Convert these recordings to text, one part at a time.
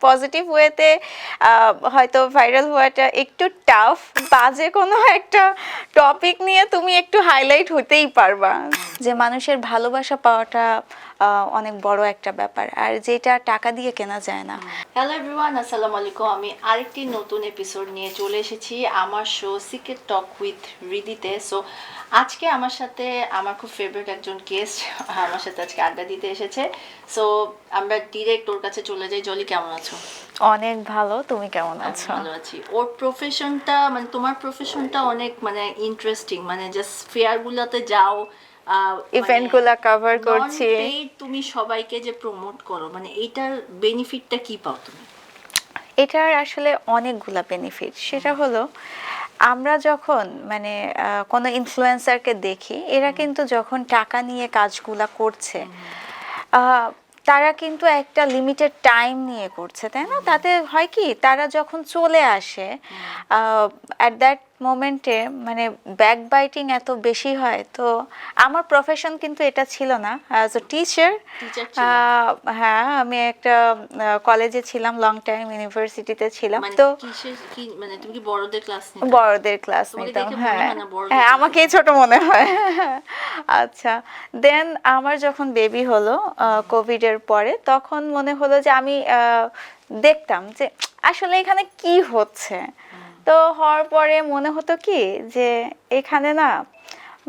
Positive ওয়েতে হয়তো viral হওয়াটা একটু টাফ, বাজে কোনো একটা টপিক নিয়ে তুমি একটু হাইলাইট হতেই পারবা। যে মানুষের ভালোবাসা পাওয়াটা অনেক বড় একটা ব্যাপার, আর যেটা টাকা দিয়ে কেনা যায় না। হ্যালো এভরিওয়ান, আসসালামু আলাইকুম। আমি আরেকটি নতুন এপিসোড নিয়ে চলে এসেছি আমার শো সিক্রেট টক উইথ রিদিতে। সো আজকে আমার সাথে আমার খুব ফেভারিট একজন গেস্ট আমার সাথে আজকে আড্ডা দিতে এসেছে। সো আমরা ডিরেক্ট ওর কাছে চলে যাই। জলি, কেমন আছো? অনেক ভালো, তুমি কেমন আছো? ভালো আছি। ওর প্রফেশনটা মানে তোমার প্রফেশনটা অনেক মানে ইন্টারেস্টিং, মানে জাস্ট ফেয়ারগুলোতে যাও, ইভেন্টগুলো কভার করছি। তুমি সবাইকে যে প্রমোট করো, মানে এইটার বেনিফিটটা কি পাও তুমি? এটার আসলে অনেকগুলা বেনিফিট। সেটা হলো আমরা যখন মানে কোনো ইনফ্লুয়েন্সারকে দেখি, এরা কিন্তু যখন টাকা নিয়ে কাজগুলা করছে, তারা কিন্তু একটা লিমিটেড টাইম নিয়ে করছে, তাই না? তাতে হয় কি, তারা যখন চলে আসে অ্যাট দ্যাট মোমেন্টে মানে ব্যাক বাইটিং এত বেশি হয়। তো আমার প্রফেশন কিন্তু এটা ছিল না, অ্যাজ এ টিচার। হ্যাঁ, আমি একটা কলেজে ছিলাম, লং টাইম ইউনিভার্সিটিতে ছিলাম। তো মানে তুমি কি বড়দের ক্লাস নিতে? বড়দের ক্লাস নিতাম। হ্যাঁ হ্যাঁ, আমাকেই ছোট মনে হয়। আচ্ছা, দেন আমার যখন বেবি হলো কোভিডের পরে, তখন মনে হলো যে আমি দেখতাম যে আসলে এখানে কি হচ্ছে। তো হওয়ার পরে মনে হতো কি যে এখানে না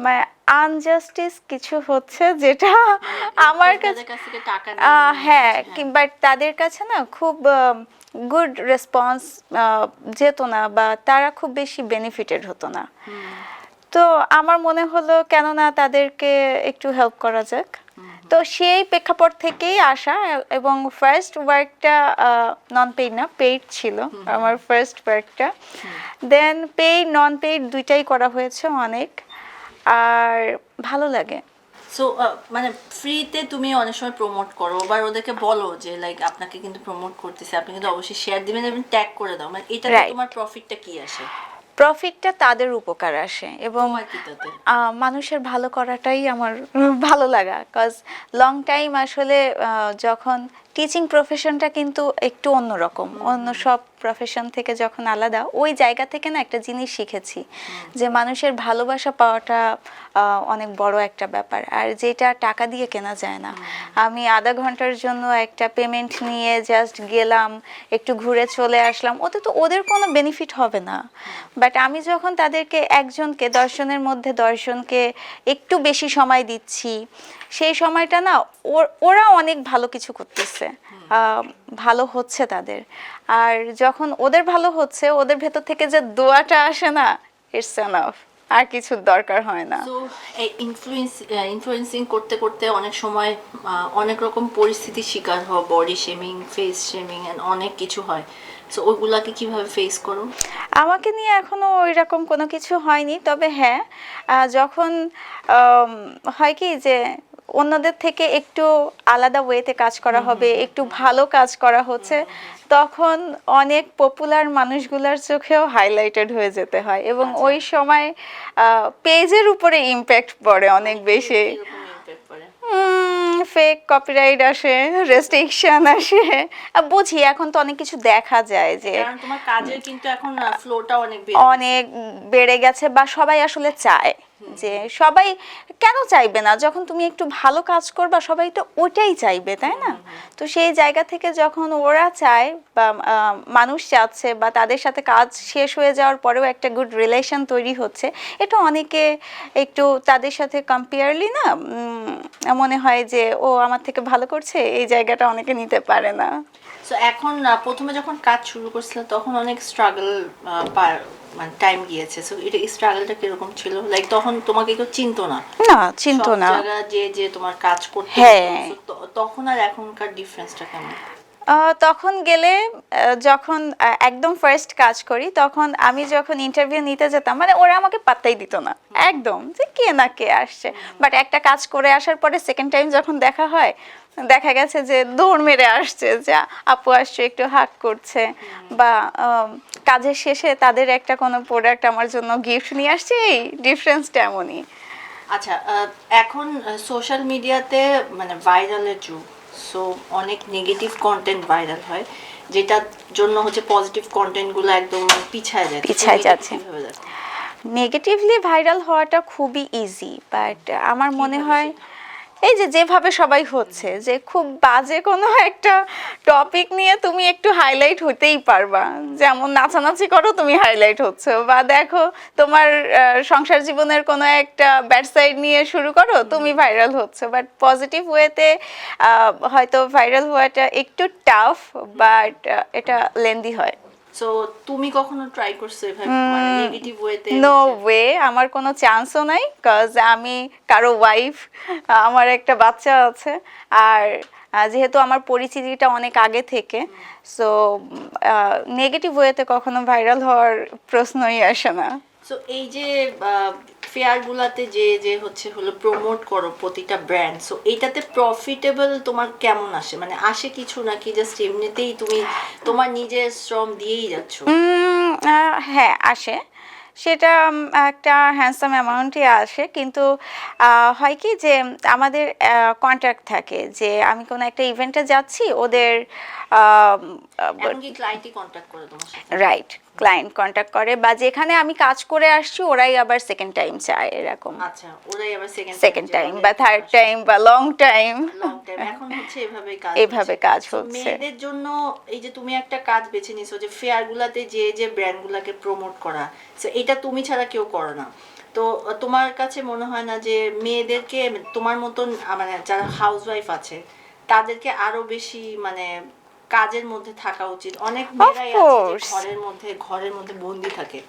মানে আনজাস্টিস কিছু হচ্ছে, যেটা আমার কাছে হ্যাঁ, কিংবা তাদের কাছে না খুব গুড রেসপন্স যেত না, বা তারা খুব বেশি বেনিফিটেড হতো না। তো আমার মনে হলো কেননা তাদেরকে একটু হেল্প করা যাক। তো সেই প্রেক্ষাপট থেকেই আসা, এবং ফার্স্ট ওয়ার্কটা নন পেইড না, পেইড ছিল আমার ফার্স্ট ওয়ার্কটা। দেন পেইড নন পেইড দুইটাই করা হয়েছে অনেক, আর ভালো লাগে। সো মানে ফ্রিতে তুমি অনেক সময় প্রমোট করো, বা ওদেরকে বলো যে লাইক আপনাকে কিন্তু প্রমোট করতেছে, আপনি কিন্তু অবশ্যই শেয়ার দিবেন এবং ট্যাগ করে দাও, মানে এটা তোমার প্রফিটটা কি আসে? প্রফিটটা তাদের উপকার আসে, এবং মানুষের ভালো করাটাই আমার ভালো লাগা। কজ লং টাইম আসলে যখন টিচিং প্রফেশনটা কিন্তু একটু অন্যরকম, অন্য সব প্রফেশন থেকে যখন আলাদা, ওই জায়গা থেকে না একটা জিনিস শিখেছি যে মানুষের ভালোবাসা পাওয়াটা অনেক বড় একটা ব্যাপার, আর যেটা টাকা দিয়ে কেনা যায় না। আমি আধা ঘন্টার জন্য একটা পেমেন্ট নিয়ে জাস্ট গেলাম, একটু ঘুরে চলে আসলাম, ওতে তো ওদের কোনো বেনিফিট হবে না। বাট আমি যখন তাদেরকে একজনকে 10 জনের মধ্যে 10 জনকে একটু বেশি সময় দিচ্ছি, সেই সময়টা না ওরা অনেক ভালো কিছু করতেছে, ভালো হচ্ছে তাদের। আর যখন ওদের ভালো হচ্ছে, ওদের ভেতর থেকে যে দোয়াটা আসে না, ইটস এনাফ, আর কিছু দরকার হয় না। তো এই ইনফ্লুয়েন্সিং করতে করতে অনেক সময় অনেক রকম পরিস্থিতির শিকার হয়, body shaming, face shaming and অনেক কিছু হয়। সো ওইগুলাকে কিভাবে ফেস করো? আমাকে নিয়ে এখনো ওই রকম কোনো কিছু হয়নি, তবে হ্যাঁ, যখন হয় কি যে অন্যদের থেকে একটু আলাদা ওয়েতে কাজ করা হবে, একটু ভালো কাজ করা হচ্ছে, তখন অনেক পপুলার মানুষগুলোর চোখেও হাইলাইটেড হয়ে যেতে হয়, এবং ওই সময় পেজের উপরে ইম্প্যাক্ট পড়ে অনেক বেশি। ফেক কপিরাইট আসে, রেস্ট্রিকশন আসে, বুঝি এখন তো অনেক কিছু দেখা যায় যে তোমার কাজের কিন্তু এখন ফ্লোটা অনেক বেড়ে গেছে, বা সবাই আসলে চায় যে, সবাই কেন চাইবে না, যখন তুমি একটু ভালো কাজ করবা সবাই তো ওটাই চাইবে, তাই না? তো সেই জায়গা থেকে যখন ওরা চায় বা মানুষ চাচ্ছে, বা তাদের সাথে কাজ শেষ হয়ে যাওয়ার পরেও একটা গুড রিলেশন তৈরি হচ্ছে, এটা অনেকে একটু তাদের সাথে কম্পেয়ারলি না মনে হয় যে ও আমার থেকে ভালো করছে, এই জায়গাটা অনেকে নিতে পারে না। সো এখন প্রথমে যখন কাজ শুরু করছিলাম তখন অনেক স্ট্রাগল মানে টাইম গিয়েছে। সো এটা স্ট্রাগলটা কিরকম ছিল? লাইক তখন তোমাকে কেউ চিনতো না? না, চিনতো না। জায়গা যে যে তোমার কাজ করতে, হ্যাঁ, তখন আর এখনকার ডিফারেন্সটা কেমন? তখন গেলে যখন একদম ফার্স্ট কাজ করি, তখন আমি যখন ইন্টারভিউ নিতে যেতাম, মানে ওরা আমাকে পাত্তাই দিত না একদম, যে কে না কে আসছে। বাট একটা কাজ করে আসার পরে সেকেন্ড টাইম যখন দেখা হয়, দেখা গেছে যে দৌড় মেরে আসছে, যে আপু আসছে, একটু হাক করছে, বা কাজের শেষে তাদের একটা কোনো প্রোডাক্ট আমার জন্য গিফট নিয়ে আসছে। এই ডিফারেন্সটা এমনই। আচ্ছা, এখন সোশ্যাল মিডিয়াতে মানে ভাইরালের যুগ। সো অনেক নেগেটিভ কন্টেন্ট ভাইরাল হয়, যেটার জন্য হচ্ছে পজিটিভ কন্টেন্টগুলো একদম পিছায় যাচ্ছে। নেগেটিভলি ভাইরাল হওয়াটা খুবই ইজি, বাট আমার মনে হয় এই যে যেভাবে সবাই হচ্ছে, যে খুব বাজে কোনো একটা টপিক নিয়ে তুমি একটু হাইলাইট হতেই পারবা, যেমন নাচানাচি করো তুমি হাইলাইট হচ্ছ, বা দেখো তোমার সংসার জীবনের কোনো একটা ব্যাড সাইড নিয়ে শুরু করো তুমি ভাইরাল হচ্ছ। বাট পজিটিভ ওয়েতে হয়তো ভাইরাল হওয়াটা একটু টাফ, বাট এটা লেন্দি হয়। সো তুমি কখনো ট্রাই করছো এভাবে মানে নেগেটিভ ওয়েতে? নো ওয়ে, আমার কোনো চান্সও নাই, কজ আমি কারো ওয়াইফ, আমার একটা বাচ্চা আছে, আর যেহেতু আমার পরিচিতিটা অনেক আগে থেকে, সো নেগেটিভ ওয়েতে কখনো ভাইরাল হওয়ার প্রশ্নই আসে না। সো এই যে ফেয়ারগুলাতে যে যে হলো প্রমোট করো প্রতিটা ব্র্যান্ড, সো এইটাতে প্রফিটেবল তোমার কেমন আসে, মানে আসে কিছু নাকি জাস্ট এমনিতেই তুমি তোমার নিজের শ্রম দিয়েই যাচ্ছ? হ্যাঁ আসে, সেটা একটা হ্যান্ডসাম অ্যামাউন্টই আসে, কিন্তু হয় কি যে আমাদের কন্ট্রাক্ট থাকে যে আমি কোনো একটা ইভেন্টে যাচ্ছি, ওদের রাইট ক্লায়েন্ট কন্ট্যাক্ট করে, বা যেখানে আমি কাজ করে আসছি ওরাই আবার সেকেন্ড টাইম চায় এরকম। আচ্ছা, ওরাই আবার সেকেন্ড টাইম বা থার্ড টাইম বা লং টাইম। এখন হচ্ছে এভাবে কাজ হচ্ছে। মেয়েদের জন্য এই যে তুমি একটা কাজ বেছে নিছো যে ফেয়ার গুলাতে যে যে ব্র্যান্ডগুলোকে প্রমোট করা, সো এটা তুমি ছাড়া কেউ করে না, তো তোমার কাছে মনে হয় না যে মেয়েদেরকে তোমার মতন মানে যারা হাউসওয়াইফ আছে তাদেরকে আরো বেশি মানে কাজের মধ্যে থাকা উচিত? অনেক মেয়েরাই আছে যে ঘরের মধ্যে বন্দি থাকে।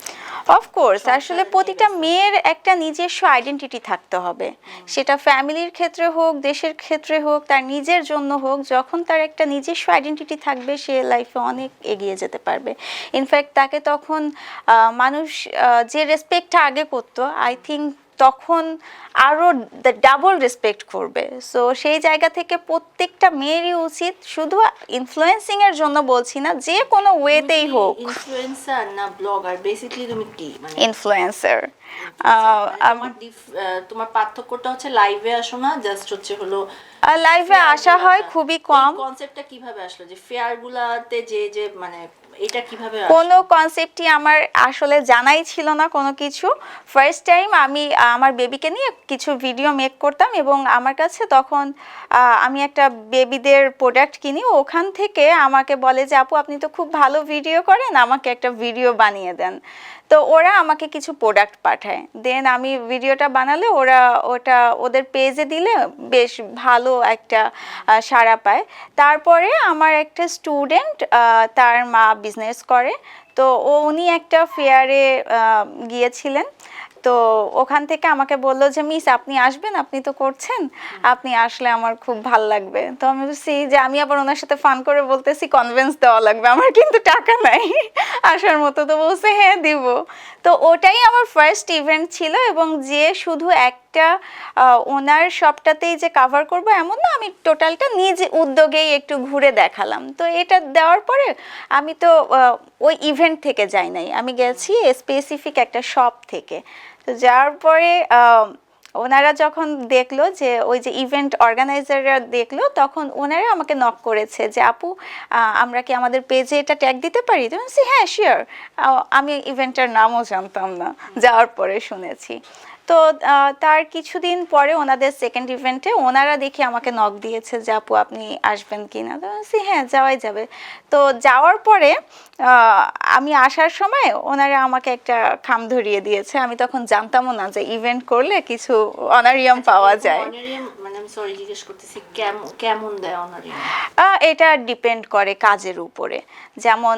অফকোর্স, আসলে প্রতিটা মেয়ের একটা নিজস্ব আইডেন্টিটি থাকতে হবে, সেটা ফ্যামিলির ক্ষেত্রে হোক, দেশের ক্ষেত্রে হোক, তার নিজের জন্য হোক। যখন তার একটা নিজস্ব আইডেন্টিটি থাকবে, সে লাইফে অনেক এগিয়ে যেতে পারবে। ইনফ্যাক্ট তাকে তখন মানুষ যে রেসপেক্টটা আগে করতো, আই থিঙ্ক তখন আরও ডাবল রেসপেক্ট করবে। সো সেই জায়গা থেকে প্রত্যেকটা মেয়েরই উচিত, শুধু ইনফ্লুয়েন্সিং এর জন্য বলছি না, যে কোনো ওয়েতেই হোক। ইনফ্লুয়েন্সার না ব্লগার, বেসিক্যালি তুমি কি মানে? ইনফ্লুয়েন্সার। তোমার পার্থক্যটা হচ্ছে লাইভে আসো না, জাস্ট হচ্ছে হলো লাইভে আসা হয় খুবই কম। কনসেপ্টটা কিভাবে আসলো যে ফেয়ার গুলাতে যে যে মানে এটা কিভাবে কোনো কনসেপ্টই আমার আসলে জানাই ছিল না কোনো কিছু। ফার্স্ট টাইম আমি আমার বেবিকে নিয়ে কিছু ভিডিও মেক করতাম, এবং আমার কাছে তখন আমি একটা বেবিদের প্রোডাক্ট কিনি, ওখান থেকে আমাকে বলে যে আপু আপনি তো খুব ভালো ভিডিও করেন, আমাকে একটা ভিডিও বানিয়ে দেন। তো ওরা আমাকে কিছু প্রোডাক্ট পাঠায়, দেন আমি ভিডিওটা বানালে ওরা ওটা ওদের পেজে দিলে বেশ ভালো একটা সাড়া পায়। তারপরে আমার একটা স্টুডেন্ট, তার মা বিজনেস করে, তো উনি একটা ফেয়ারে গিয়েছিলেন, তো ওখান থেকে আমাকে বললো যে মিস আপনি আসবেন, আপনি তো করছেন, আপনি আসলে আমার খুব ভাল লাগবে। তো আমি বলছি যে আমি আবার ওনার সাথে ফান করে বলতেছি কনভিন্স দেওয়া লাগবে, আমার কিন্তু টাকা নাই আসার মতো। তো বলছে হ্যাঁ দিব। তো ওটাই আমার ফার্স্ট ইভেন্ট ছিল, এবং যে শুধু একটা ওনার শপটাতেই যে কাভার করব এমন না, আমি টোটালটা নিজে উদ্যোগেই একটু ঘুরে দেখালাম। তো এটা দেওয়ার পরে আমি তো ওই ইভেন্ট থেকে যাই নাই, আমি গেছি স্পেসিফিক একটা শপ থেকে। তো যাওয়ার পরে ওনারা যখন দেখলো যে ওই যে ইভেন্ট অর্গানাইজাররা দেখলো, তখন ওনারা আমাকে নক করেছে যে আপু আমরা কি আমাদের পেজে এটা ট্যাগ দিতে পারি? তো বলছি হ্যাঁ শিওর। আমি ইভেন্টটার নামও জানতাম না, যাওয়ার পরে শুনেছি। তো তার কিছুদিন পরে ওনাদের সেকেন্ড ইভেন্টে ওনারা দেখি আমাকে নক দিয়েছে যে আপু আপনি আসবেন কি না? তো বলছি হ্যাঁ যাওয়াই যাবে। তো যাওয়ার পরে আমি আসার সময় ওনারা আমাকে একটা খাম ধরিয়ে দিয়েছে, আমি তখন জানতামও না যে ইভেন্ট করলে কিছু অনারিয়াম পাওয়া যায়। মানে আমি সরি জিজ্ঞেস করতেছি কেমন দেয় অনারিয়াম? এটা ডিপেন্ড করে কাজের উপরে। যেমন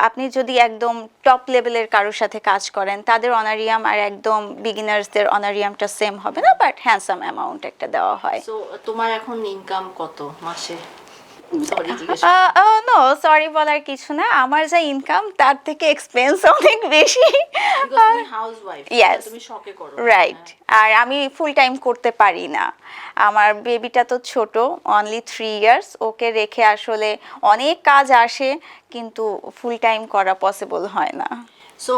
আপনি যদি একদম টপ লেভেলের কারোর সাথে কাজ করেন, তাদের অনারিয়াম আর একদম বিগিনার্সদের অনারিয়ামটা সেম হবে না, বাট হ্যান্ডসাম অ্যামাউন্ট একটা দেওয়া হয়। সো তোমার এখন ইনকাম কত মাসে? নো সরি বলার কিছু না, আমার যা ইনকাম তার থেকে এক্সপেন্স অনেক বেশি। রাইট, আর আমি ফুল টাইম করতে পারি না, আমার বেবিটা তো ছোট, অনলি 3 ইয়ার্স, ওকে রেখে আসলে অনেক কাজ আসে, কিন্তু ফুল টাইম করা পসিবল হয় না। সো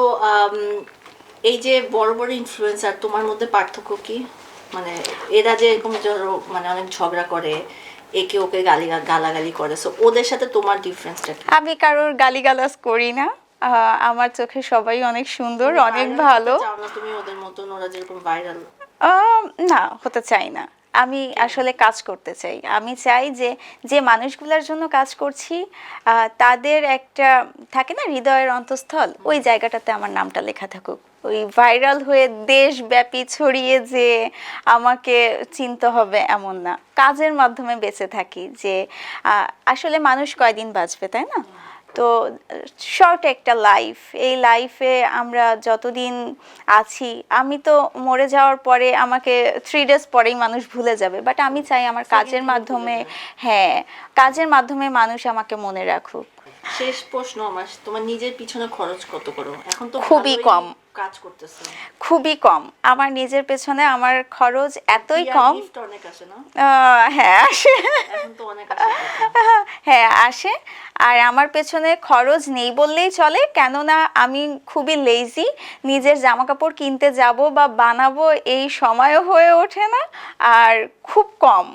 এই যে বড় বড় ইনফ্লুয়েন্সার, তোমার মধ্যে পার্থক্য কি? মানে এরা যে এরকম মানে অনেক ঝগড়া করে, একে ওকে গালাগালি করে, সো ওদের সাথে তোমার ডিফারেন্সটা কি? আমি কারোর গালিগালাজ করি না, আমার চোখে সবাই অনেক সুন্দর, অনেক ভালো। চাও না তুমি ওদের মতন, ওরা যেরকম ভাইরাল? না, হতে চাই না। আমি আসলে কাজ করতে চাই। আমি চাই যে যে মানুষগুলোর জন্য কাজ করছি তাদের একটা থাকে না হৃদয়ের অন্তঃস্থল, ওই জায়গাটাতে আমার নামটা লেখা থাকুক। ওই ভাইরাল হয়ে দেশব্যাপী ছড়িয়ে যে আমাকে চিনতে হবে এমন না। কাজের মাধ্যমে বেঁচে থাকি, যে আসলে মানুষ কয়দিন বাঁচবে, তাই না? তো শর্ট একটা লাইফ, এই লাইফে আমরা যতদিন আছি, আমি তো মরে যাওয়ার পরে আমাকে 3 days পরেই মানুষ ভুলে যাবে, বাট আমি চাই আমার কাজের মাধ্যমে, হ্যাঁ, কাজের মাধ্যমে মানুষ আমাকে মনে রাখুক। শেষ প্রশ্ন আমার, তোমার নিজের পিছনে খরচ কত করো এখন? তো খুবই ভালোই কম। কাজ করতেছো। খুবই কম। আমার নিজের পেছনে আমার খরচ এতই কম। গিফট অনেক আসে না? হ্যাঁ আসে। এখন তো অনেক আসে। হ্যাঁ আসে। আর আমার পেছনে খরচ নেই বললেই চলে, কেননা আমি খুবই লেজি। নিজের জামা কাপড় কিনতে যাব বা বানাবো এই সময়ও হয়ে ওঠে না, আর খুব কম।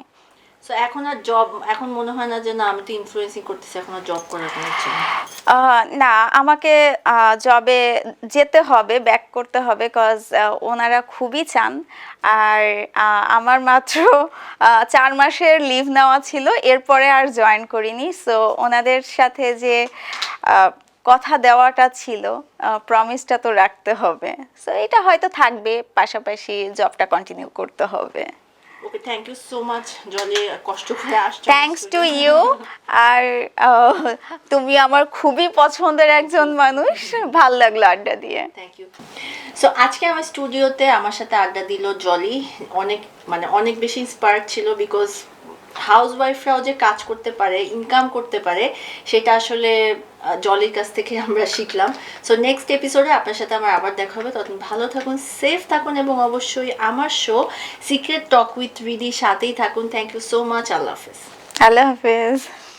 সো এখন আর জব, এখন মনে হয় না যে না আমি তো ইনফ্লুয়েন্সিং করতেছি, এখন আর জব করার কোনো ইচ্ছে নেই? না, আমাকে জবে যেতে হবে, ব্যাক করতে হবে, কজ ওনারা খুবই চান। আর আমার মাত্র 4 মাসের লিভ নেওয়া ছিল, এরপরে আর জয়েন করিনি। সো ওনাদের সাথে যে কথা দেওয়াটা ছিল, প্রমিসটা তো রাখতে হবে। সো এটা হয়তো থাকবে, পাশাপাশি জবটা কন্টিনিউ করতে হবে। Okay, thank you so much Jolly, কষ্ট করে আসছো। Thanks to you. আর তুমি আমার খুবই পছন্দের একজন মানুষ, ভাল লাগলো আড্ডা দিয়ে। Thank you. সো আজকে আমার স্টুডিওতে আমার সাথে আড্ডা দিল জলি। অনেক বেশি ইন্সপায়ার্ড ছিল, বিকজ হাউসওয়াইফরাও যে কাজ করতে পারে, ইনকাম করতে পারে, সেটা আসলে জলির কাছ থেকে আমরা শিখলাম। সো নেক্সট এপিসোডে আপনার সাথে আমার আবার দেখা হবে। তখন ভালো থাকুন, সেফ থাকুন, এবং অবশ্যই আমার শো সিক্রেট টক উইথ রিদির সাথেই থাকুন। Thank you so much. আল্লাহ হাফেজ। আল্লাহ হাফেজ।